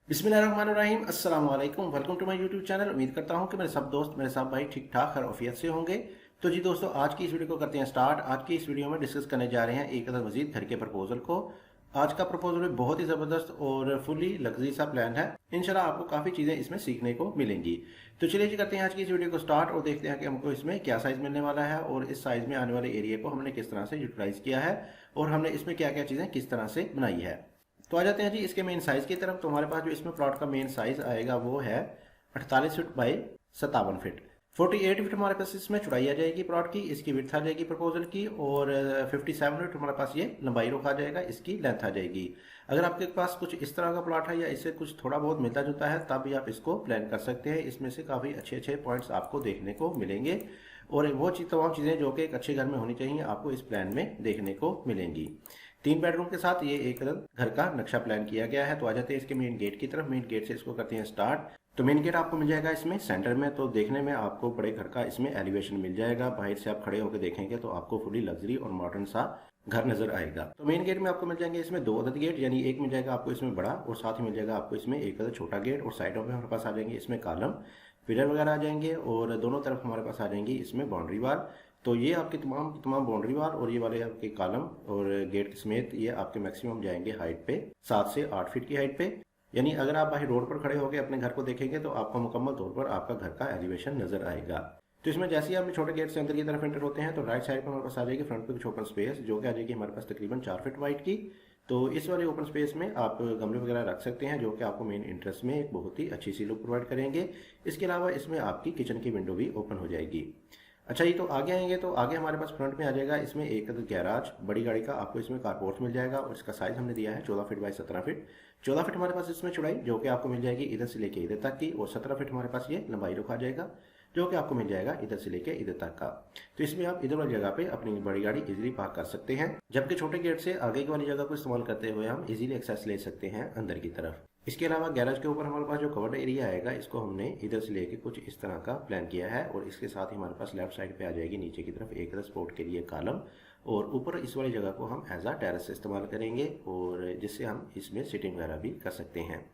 बिस्मिल्लाहिर्रहमानिर्रहीम अस्सलाम वालेकुम। Welcome to my YouTube channel. उम्मीद करता हूँ कि मेरे सब दोस्त मेरे सब भाई ठीक ठाक हर ऑफियत से होंगे। तो जी दोस्तों, आज की इस वीडियो को करते हैं स्टार्ट। आज की इस वीडियो में डिस्कस करने जा रहे हैं एक अदद मजीद घर के प्रपोजल को। आज का प्रपोजल भी बहुत ही ज़बरदस्त और फुली लग्जरी सा प्लान है। इंशाल्लाह आपको काफ़ी चीज़ें इसमें सीखने को मिलेंगी। तो चलिए जी, करते हैं आज की इस वीडियो को स्टार्ट और देखते हैं कि हमको इसमें क्या साइज़ मिलने वाला है और इस साइज़ में आने वाले एरिया को हमने किस तरह से यूटिलाइज़ किया है और हमने इसमें क्या क्या चीज़ें किस तरह से बनाई है। तो आ जाते हैं जी इसके मेन साइज़ की तरफ। तो हमारे पास जो इसमें प्लॉट का मेन साइज़ आएगा वो है 48 फीट बाई 57 फीट। 48 फीट हमारे पास इसमें चौड़ाई आ जाएगी प्लॉट की, इसकी विड्थ आ जाएगी प्रपोजल की, और 57 फीट हमारे पास ये लंबाई रुख आ जाएगा, इसकी लेंथ आ जाएगी। अगर आपके पास कुछ इस तरह का प्लॉट है या इससे कुछ थोड़ा बहुत मिलता जुलता है तब भी आप इसको प्लान कर सकते हैं। इसमें से काफ़ी अच्छे अच्छे पॉइंट्स आपको देखने को मिलेंगे और वो तमाम चीज़ें जो कि एक अच्छे घर में होनी चाहिए आपको इस प्लान में देखने को मिलेंगी। 3 बेडरूम के साथ ये एक घर का नक्शा प्लान किया गया है। तो आ जाते हैं इसके मेन गेट की तरफ। मेन गेट से इसको करते हैं स्टार्ट। तो मेन गेट आपको मिल जाएगा इसमें सेंटर में। तो देखने में आपको बड़े घर का इसमें एलिवेशन मिल जाएगा। बाहर से आप खड़े होकर देखेंगे तो आपको फुली लग्जरी और मॉडर्न सा घर नजर आएगा। तो मेन गेट में आपको मिल जाएंगे इसमें 2 अदद गेट, यानी एक मिल जाएगा आपको इसमें बड़ा और साथ ही मिल जाएगा आपको इसमें एक अदद छोटा गेट। और साइडों में हमारे पास आ जाएंगे इसमें कॉलम पिलर वगैरह आ जाएंगे और दोनों तरफ हमारे पास आ जाएंगी इसमें बाउंड्री वाल। तो ये आपके तमाम बाउंड्री वाल और ये वाले आपके कॉलम और गेट समेत ये आपके मैक्सिमम जाएंगे हाइट पे 7 से 8 फीट की हाइट पे। यानी अगर आप बाहर रोड पर खड़े होकर अपने घर को देखेंगे तो आपको मुकम्मल तौर पर आपका घर का एलिवेशन नजर आएगा। तो इसमें जैसे ही आप छोटे गेट से अंदर की तरफ एंटर होते हैं तो राइट साइड पर हमारे पास आ जाएगी फ्रंट पे कुछ ओपन स्पेस, जो कि आ जाएगी हमारे पास तकरीबन 4 फीट वाइड की। तो इस वाले ओपन स्पेस में आप गमले वगैरह रख सकते हैं, जो कि आपको मेन इंटरेस्ट में एक बहुत ही अच्छी सी लुक प्रोवाइड करेंगे। इसके अलावा इसमें आपकी किचन की विंडो भी ओपन हो जाएगी। अच्छा जी, तो आगे आएंगे तो आगे हमारे पास फ्रंट में आ जाएगा इसमें एक गैराज बड़ी गाड़ी का, आपको इसमें कारपोर्ट मिल जाएगा और इसका साइज हमने दिया है 14 फीट बाई 17 फीट। 14 फीट हमारे पास इसमें चौड़ाई जो कि आपको मिल जाएगी इधर से लेके इधर तक की, और 17 फीट हमारे पास ये लंबाई रुखा जाएगा जो कि आपको मिल जाएगा इधर से लेके इधर तक का। तो इसमें आप इधर वाली जगह पे अपनी बड़ी गाड़ी इजीली पार्क कर सकते हैं, जबकि छोटे गेट से आगे की वाली जगह को इस्तेमाल करते हुए हम इजीली एक्सेस ले सकते हैं अंदर की तरफ। इसके अलावा गैराज के ऊपर हमारे पास जो कवर्ड एरिया आएगा इसको हमने इधर से लेके कुछ इस तरह का प्लान किया है, और इसके साथ ही हमारे पास लेफ्ट साइड पे आ जाएगी नीचे की तरफ एक स्पोर्ट के लिए कॉलम, और ऊपर इस वाली जगह को हम एज अ टेरेस इस्तेमाल करेंगे और जिससे हम इसमें सिटिंग वगैरह भी कर सकते हैं।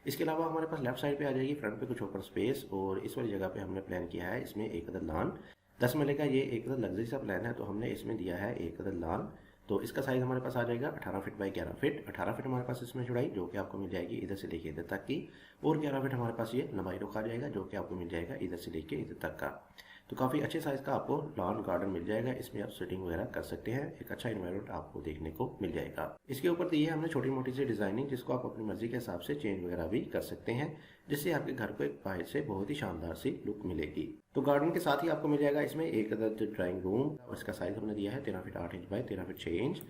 इसके अलावा हमारे पास लेफ्ट साइड पे आ जाएगी फ्रंट पे कुछ ओपन स्पेस, और इस वाली जगह पे हमने प्लान किया है इसमें एक अदद लॉन। 10 मरले का ये एक अदद लग्जरी सा प्लान है, तो हमने इसमें दिया है एक अदद लॉन। तो इसका साइज हमारे पास आ जाएगा 18 फीट बाई 11 फीट। 18 फीट हमारे पास इसमें चौड़ाई जो कि आपको मिल जाएगी इधर से लेके इधर तक की, और 11 फीट हमारे पास ये लंबाई रुख आ जाएगा जो कि आपको मिल जाएगा इधर से लेके इधर तक का। तो काफ़ी अच्छे साइज़ का आपको लॉन गार्डन मिल जाएगा, इसमें आप सेटिंग वगैरह कर सकते हैं। एक अच्छा इन्वायरमेंट आपको देखने को मिल जाएगा। इसके ऊपर दी है हमने छोटी मोटी सी डिजाइनिंग, जिसको आप अपनी मर्जी के हिसाब से चेंज वगैरह भी कर सकते हैं, जिससे आपके घर को एक बाहर से बहुत ही शानदार सी लुक मिलेगी। तो गार्डन के साथ ही आपको मिल जाएगा इसमें एक अदद ड्राइंग रूम, और इसका साइज हमने दिया है 13 feet 8 inch by 13 feet 6 inch.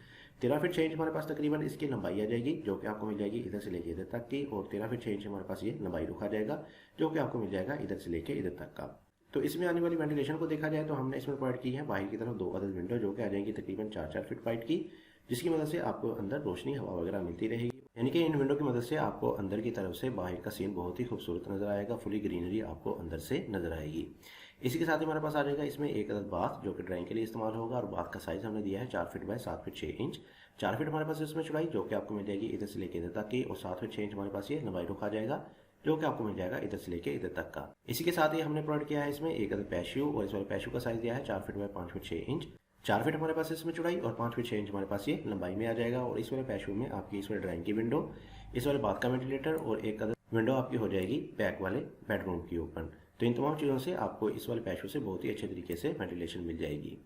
13 feet 6 inch हमारे पास तकरीबन इसकी लंबाई आ जाएगी जो कि आपको मिल जाएगी इधर से लेके इधर तक की, और 13 फीट 6 इंच हमारे पास ये लंबाई रुखा जाएगा जो कि आपको मिल जाएगा इधर से लेके इधर तक का। तो इसमें आने वाली वेंटिलेशन को देखा जाए तो हमने इसमें प्रोवाइड की है बाहर की तरफ 2 अदद विंडो जो कि आ जाएंगी तकरीबन 4-4 फीट वाइड की, जिसकी मदद से आपको अंदर रोशनी हवा वगैरह मिलती रहेगी। यानी कि इन विंडो की मदद से आपको अंदर की तरफ से बाहर का सीन बहुत ही खूबसूरत नजर आएगा, फुली ग्रीनरी आपको अंदर से नजर आएगी। इसी के साथ ही हमारे पास आ जाएगा इसमें एक अदद बाथ जो कि ड्राइंग के लिए इस्तेमाल होगा, और बाथ का साइज हमने दिया है 4 feet by 7 feet 6 inch. 4 feet हमारे पास इसमें चौड़ाई जो कि आपको मिल जाएगी इधर से लेके इधर तक की, और 7 फीट 6 इंच हमारे पास ये लंबाई रुख आ जाएगा जो कि आपको मिल जाएगा इधर से लेके इधर तक का। इसी के साथ ही हमने प्रोवाइड किया है इसमें एक अदद पैशू, और इस वाले पैशू का साइज दिया है 4 feet by 5 feet 6 inch. 4 feet हमारे पास इसमें चौड़ाई और 5 फीट 6 इंच हमारे पास ये लंबाई में आ जाएगा। और इस वाले पैशू में आपकी इस वाले ड्राइंग की विंडो, इस वाले बाथ का वेंटिलेटर और एक अदद विंडो आपकी हो जाएगी बैक वाले बेडरूम की ओपन। तो इन तमाम चीज़ों से आपको इस वाले पैशू से बहुत ही अच्छे तरीके से वेंटिलेशन मिल जाएगी।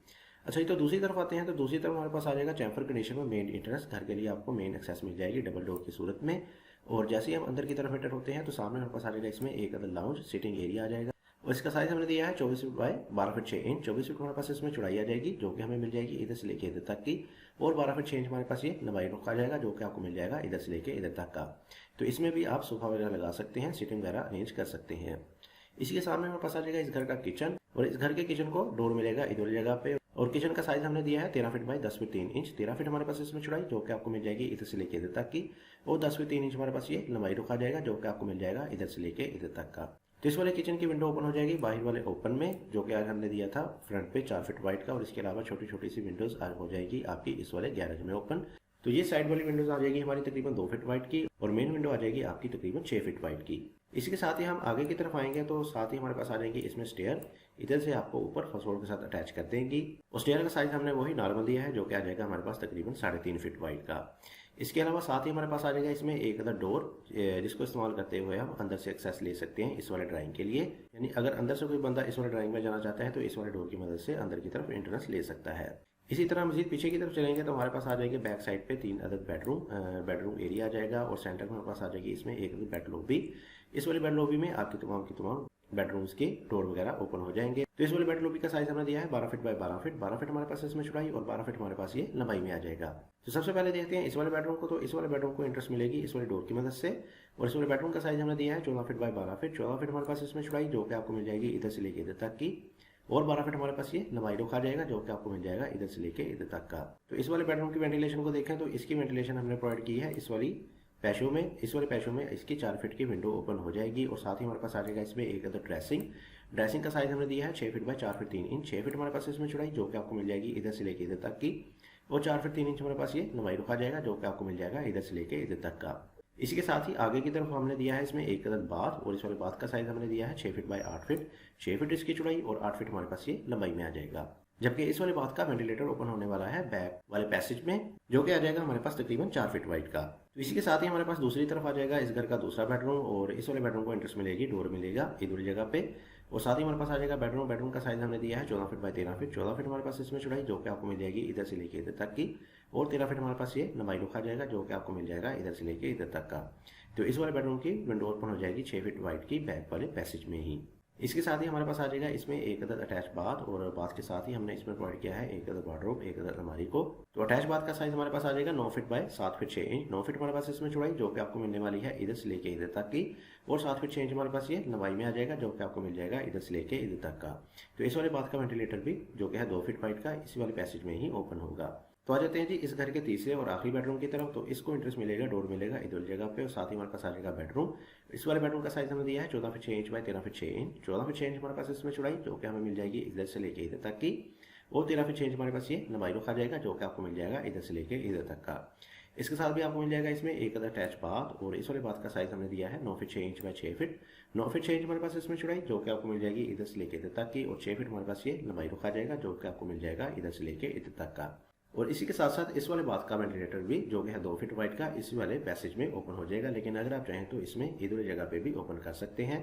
अच्छा जी, तो दूसरी तरफ आते हैं। तो दूसरी तरफ हमारे पास आ जाएगा चैम्फर कंडीशन में मेन इंटरेस्ट घर के लिए आपको मेन एक्सेस मिल जाएगी डबल डोर की सूरत में। और जैसे ही हम अंदर की तरफ एंटर होते हैं तो सामने हमारे पास आ जाएगा इसमें एक अदद लाउंज सिटिंग एरिया आ जाएगा, और इसका साइज हमने दिया है 24 feet by 12 feet 6 inch. 24 feet हमारे पास इसमें चौड़ाई आ जाएगी जो कि हमें मिल जाएगी इधर से लेके इधर तक की, और 12 फीट 6 इंच हमारे पास ये लंबाई रुख आ जाएगा जो कि आपको मिल जाएगा इधर से लेके इधर तक का। तो इसमें भी आप सोफा वगैरह लगा सकते हैं, सिटिंग वगैरह अरेंज कर सकते हैं। इसी के सामने हमारे पास आ जाएगा इस घर का किचन, और इस घर के किचन को डोर मिलेगा इधर वाली जगह पे, और किचन का साइज हमने दिया है 13 feet by 10 feet 3 inch. 13 feet हमारे पास इसमें चौड़ाई जो कि आपको मिल जाएगी इधर से लेके इधर तक की, और 10 फीट 3 इंच हमारे पास ये लंबाई रुखा जाएगा जो कि आपको मिल जाएगा इधर से लेके इधर तक का। तो इस वाले किचन की विंडो ओपन हो जाएगी बाहर वाले ओपन में, जो कि आज हमने दिया था फ्रंट पे 4 फीट वाइड का, और इसके अलावा छोटी छोटी सी विंडोज हो जाएगी आपकी इस वाले गैरेज में ओपन। तो ये साइड वाली विंडोज आ जाएगी हमारी तकरीबन 2 फीट वाइड की और मेन विंडो आ जाएगी आपकी तकरीबन 6 फीट वाइड की। इसी के साथ ही हम आगे की तरफ आएंगे तो साथ ही हमारे पास आ जाएंगे इसमें स्टेयर, इधर से आपको ऊपर फसोड़ के साथ अटैच कर देंगी। और स्टेयर का साइज हमने वही नॉर्मल दिया है जो कि आ जाएगा हमारे पास तकरीबन 3.5 फीट वाइड का। इसके अलावा साथ ही हमारे पास आ जाएगा इसमें एक अदर डोर, जिसको इस्तेमाल करते हुए हम अंदर से एक्सेस ले सकते हैं इस वाले ड्राइंग के लिए। यानी अगर अंदर से कोई बंदा इस वाले ड्राइंग में जाना चाहता है तो इस वाले डोर की मदद से अंदर की तरफ एंट्रेंस ले सकता है। इसी तरह मजीद पीछे की तरफ चलेंगे तो हमारे पास आ जाएंगे बैक साइड पे 3 अदद बेडरूम एरिया आ जाएगा और सेंटर में हमारे पास आ जाएगी इसमें एक अदद बेड लॉबी। इस वाली बेड लॉबी में आपकी तमाम बेडरूम्स के डोर वगैरह ओपन हो जाएंगे। तो इस वाली बेड लॉबी का साइज हमने दिया है 12 फीट बाय 12 फीट। 12 फीट हमारे पास इसमें चौड़ाई और 12 फीट हमारे पास ये लंबाई में आ जाएगा। तो सबसे पहले देखते हैं इस वाले बेडरूम को। तो इस वाले बेडरूम को इंटरेस्ट मिलेगी इस वाले डोर की मदद से। और इस वाले बेडरूम का साइज हमने दिया है 14 फीट बाय 12 फीट। 14 फीट हमारे पास इसमें चौड़ाई जो कि आपको मिल जाएगी इधर से लेके इधर तक की, और 12 फीट हमारे पास ये लंबाई रुख आ जाएगा जो कि आपको मिल जाएगा इधर से लेके इधर तक का। तो इस वाले बेडरूम की वेंटिलेशन को देखें तो इसकी वेंटिलेशन हमने प्रोवाइड की है इस वाली पैशो में। इस वाले पैशो में इसकी 4 फीट की विंडो ओपन हो जाएगी और साथ ही हमारे पास आ जाएगा इसमें एक अदर ड्रेसिंग का साइज हमने दिया है 6 feet by 4 feet 3 inch. 6 feet हमारे पास इसमें चौड़ाई जो कि आपको मिल जाएगी इधर से लेके इधर तक की, और 4 फीट 3 इंच हमारे पास ये लंबाई रुख आ जाएगा जो कि आपको मिल जाएगा इधर से लेके इधर तक का। इसी के साथ ही आगे की तरफ हमने दिया है इसमें एक अदद बाथ, और इस वाले बाथ का साइज हमने दिया है 6 फीट बाय 8 फीट। 6 फीट इसकी चौड़ाई और 8 फीट हमारे पास ये लंबाई में आ जाएगा। जबकि इस वाले बाथ का वेंटिलेटर ओपन होने वाला है बैक वाले पैसेज में जो कि आ जाएगा हमारे पास तकरीबन 4 फीट वाइड का। तो इसी के साथ ही हमारे पास दूसरी तरफ आ जाएगा इस घर का दूसरा बेडरूम, और इस वाले बेडरूम को एंट्रेंस मिलेगी, डोर मिलेगा इधर जगह पे। और साथ ही हमारे पास आ जाएगा बेडरूम का साइज हमने दिया है 14 फीट बाय 13 फीट। 14 फीट हमारे पास इसमें चौड़ाई जो कि आपको मिल जाएगी इधर से लेके इधर तक की, और 13 फीट हमारे पास ये लंबाई रुख आ जाएगा जो कि आपको मिल जाएगा इधर से लेके इधर तक का। तो इस वाले बेडरूम की विंडो ओपन हो जाएगी 6 फीट वाइड की बैक वाले पैसेज में ही। इसके साथ ही हमारे पास आ जाएगा इसमें एक अदद अटैच बाथ, और बाथ के साथ ही हमने इसमें प्रोवाइड किया है एक अदद वार्डरोब, एक अदद अलमारी को। तो अटैच बाथ का साइज हमारे पास आ जाएगा 9 feet by 7 feet 6 inch. 9 feet हमारे पास इसमें चौड़ाई जो कि आपको मिलने वाली है इधर से लेके इधर तक की, और 7 फीट 6 इंच हमारे पास ये लंबाई में आ जाएगा जो कि आपको मिल जाएगा इधर से लेके इधर तक का। तो इस वाले बाथ का वेंटिलेटर भी जो कि है 2 फीट वाइड का इसी वाले पैसेज में ही ओपन होगा। तो आ जाते हैं जी इस घर के तीसरे और आखिरी बेडरूम की तरफ। तो इसको इंटरेस्ट मिलेगा, डोर मिलेगा इधर जगह पे, और साथ ही हमारे पास आ जाएगा बेडरूम। इस वाले बेडरूम का साइज हमने दिया है 14 feet 6 inch by 13 feet 6 inch. 14 feet 6 inch हमारे पास इसमें चौड़ाई जो कि हमें मिल जाएगी इधर से लेके इधर तक की, और 13 फीट 6 इंच हमारे पास ये लंबाई रुख आ जाएगा जो कि आपको मिल जाएगा इधर से लेके इधर तक का। इसके साथ भी आपको मिल जाएगा इसमें एक अदर अटैच बाथ, और इस वाले बाथ का साइज हमने दिया है 9 feet 6 inch by 6 feet. 9 feet 6 inch हमारे पास इसमें चौड़ाई जो कि आपको मिल जाएगी इधर से लेके इधर तक की, और 6 फीट हमारे पास ये लंबाई रुख आ जाएगा जो कि आपको मिल जाएगा इधर से लेके इधर तक का। और इसी के साथ साथ इस वाले बाथ का वेंटिलेटर भी जो कि है 2 फीट वाइड का इसी वाले पैसेज में ओपन हो जाएगा, लेकिन अगर आप चाहें तो इसमें इधर जगह पे भी ओपन कर सकते हैं।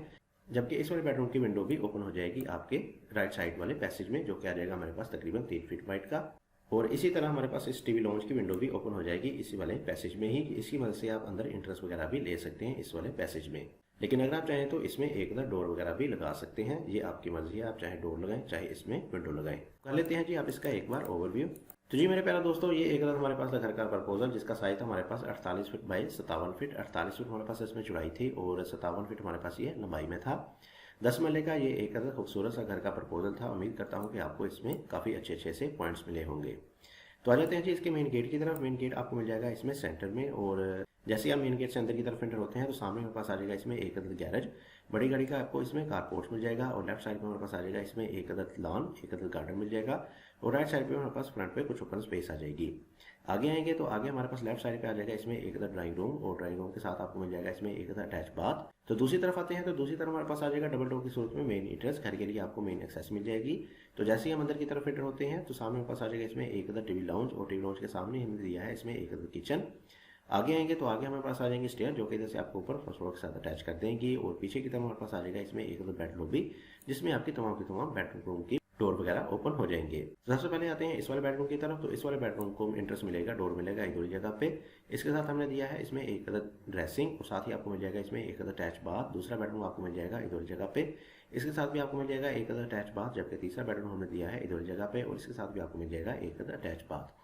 जबकि इस वाले बेडरूम की विंडो भी ओपन हो जाएगी आपके राइट साइड वाले पैसेज में जो कि आ जाएगा हमारे पास तकरीबन 3 फीट वाइड का। और इसी तरह हमारे पास इस टीवी लॉन्च की विंडो भी ओपन हो जाएगी इसी वाले पैसेज में ही। इसकी मदद से आप अंदर इंट्रेंस वगैरह भी ले सकते हैं इस वाले पैसेज में। लेकिन अगर आप चाहें तो इसमें एक अंदर डोर वगैरह भी लगा सकते हैं, ये आपकी मर्जी है, आप चाहे डोर लगाएं चाहे इसमें विंडो लगाएं। कर लेते हैं जी आप इसका एक बार ओवरव्यू। तो जी मेरे प्यारे दोस्तों, ये एक हमारे पास घर का प्रपोजल जिसका साइज था हमारे पास 48 फीट बाई 57 फीट। 48 फीट हमारे पास इसमें चौड़ाई थी और 57 फीट हमारे पास ये लंबाई में था। 10 मरले का ये एक खूबसूरत सा घर का प्रपोजल था। उम्मीद करता हूँ कि आपको इसमें काफ़ी अच्छे से पॉइंट्स मिले होंगे। तो आ जाते हैं जी इसके मेन गेट की तरफ। मेन गेट आपको मिल जाएगा इसमें सेंटर में, और जैसे ही आप मेन गेट से अंदर की तरफ एंटर होते हैं तो सामने हमारे पास आ जाएगा इसमें एक अदद गैरेज, बड़ी गाड़ी का आपको इसमें कारपोर्ट मिल जाएगा। और लेफ्ट साइड में हमारे पास आ जाएगा इसमें एक अदद लॉन, एक अदद गार्डन मिल जाएगा। और राइट साइड पे हमारे पास फ्रंट पे कुछ ओपन स्पेस आ जाएगी। आगे आएंगे तो आगे हमारे पास लेफ्ट साइड पे आ जाएगा इसमें एक अदद ड्राइंग रूम, और ड्राइंग रूम के साथ आपको मिल जाएगा इसमें एक अदद अटैच बाथ। तो दूसरी तरफ आते हैं तो दूसरी तरफ हमारे पास आ जाएगा डबल डोर की सूरत में मेन एंट्रेंस। घर के लिए आपको मेन एक्सेस मिल जाएगी। तो जैसे ही हम अंदर की तरफ एंटर होते हैं तो सामने हमारे पास आ जाएगा इसमें एक अदद टीवी लाउंज, और टीवी लाउंज के सामने हमने दिया है इसमें एक अदद किचन। आगे आएंगे तो आगे हमारे पास आ जाएंगे स्टेयर जो कि इधर से आपको ऊपर फर्स्ट फ्लोर के साथ अटैच कर देंगी। और पीछे की तरफ हमारे पास आ जाएगा इसमें एक अदद बेड लॉबी जिसमें आपकी तमाम बेडरूम की डोर वगैरह ओपन हो जाएंगे। तो सबसे पहले आते हैं इस वाले बेडरूम की तरफ। तो इस वाले बेडरूम को इंट्रेंस मिलेगा, डोर मिलेगा इधर जगह पे। इसके साथ हमने दिया है इसमें एक अदद ड्रेसिंग, और साथ ही आपको मिल जाएगा इसमें एक अदद अटैच बाथ। दूसरा बेडरूम आपको मिल जाएगा इधर जगह पे। इसके साथ भी आपको मिल जाएगा एक अदद अटैच बाथ, जबकि तीसरा बेडरूम हमने दिया है इधर जगह पे, और इसके साथ भी आपको मिल जाएगा एक अदद अटैच बाथ।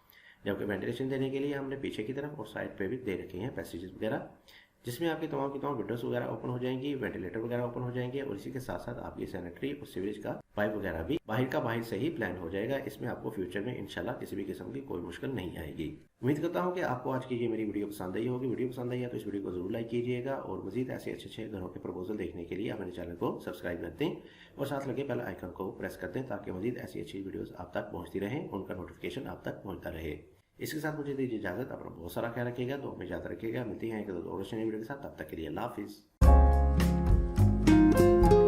जबकि वेंटिलेशन देने के लिए हमने पीछे की तरफ और साइड पे भी दे रखे हैं पैसेजेस वगैरह, जिसमें आपकी तमाम विंडोज वगैरह ओपन हो जाएंगी, वेंटिलेटर वगैरह ओपन हो जाएंगे। और इसी के साथ साथ आपकी सैनिटरी और सीवरेज का पाइप वगैरह भी बाहर से ही प्लान हो जाएगा। इसमें आपको फ्यूचर में इंशाल्लाह किसी भी किस्म की कोई मुश्किल नहीं आएगी। उम्मीद करता हूँ कि आपको आज की ये मेरी वीडियो पसंद आई होगी। वीडियो पसंद आई है तो इस वीडियो को जरूर लाइक कीजिएगा, और मजीद ऐसे अच्छे घरों के प्रपोजल देखने के लिए आप मेरे चैनल को सब्सक्राइब कर दें और साथ लगे बेल आइकन को प्रेस कर दें ताकि मजीद ऐसी अच्छी वीडियोस आप तक पहुँचती रहें, उनका नोटिफिकेशन आप तक पहुँचता रहे। इसके साथ मुझे दीजिए इजाज़त, अपना बहुत सारा ख्याल रखिएगा, तो हमें याद रखिएगा। मिलते हैं एक और वीडियो के साथ, तब तक के लिए अल्लाह हाफिज़।